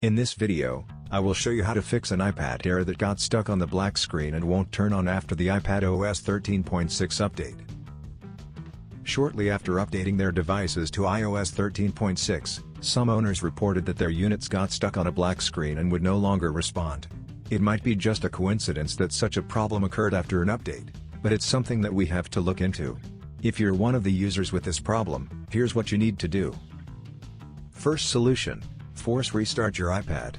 In this video, I will show you how to fix an iPad Air that got stuck on the black screen and won't turn on after the iPadOS 13.6 update. Shortly after updating their devices to iOS 13.6, some owners reported that their units got stuck on a black screen and would no longer respond. It might be just a coincidence that such a problem occurred after an update, but it's something that we have to look into. If you're one of the users with this problem, here's what you need to do. First solution: force restart your iPad.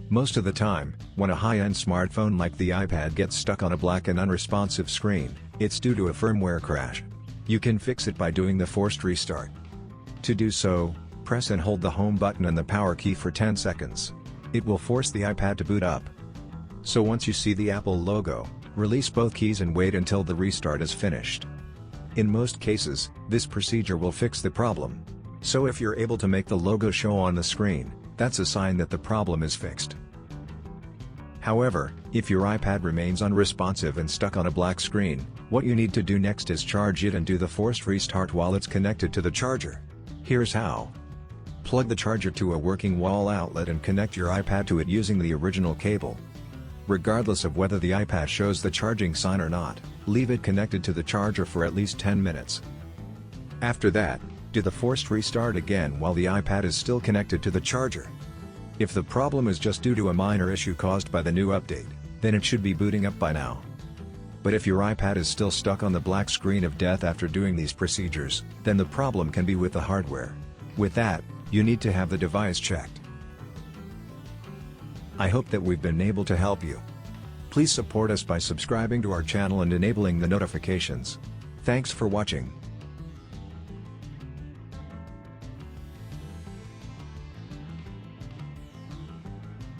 Most of the time, when a high-end smartphone like the iPad gets stuck on a black and unresponsive screen, it's due to a firmware crash. You can fix it by doing the forced restart. To do so, press and hold the home button and the power key for 10 seconds. It will force the iPad to boot up. So once you see the Apple logo, release both keys and wait until the restart is finished. In most cases, this procedure will fix the problem. So if you're able to make the logo show on the screen, that's a sign that the problem is fixed. However, if your iPad remains unresponsive and stuck on a black screen, what you need to do next is charge it and do the forced restart while it's connected to the charger. Here's how. Plug the charger to a working wall outlet and connect your iPad to it using the original cable. Regardless of whether the iPad shows the charging sign or not, leave it connected to the charger for at least 10 minutes. After that, do the forced restart again while the iPad is still connected to the charger. If the problem is just due to a minor issue caused by the new update, then it should be booting up by now. But if your iPad is still stuck on the black screen of death after doing these procedures, then the problem can be with the hardware. With that, you need to have the device checked. I hope that we've been able to help you. Please support us by subscribing to our channel and enabling the notifications. Thanks for watching.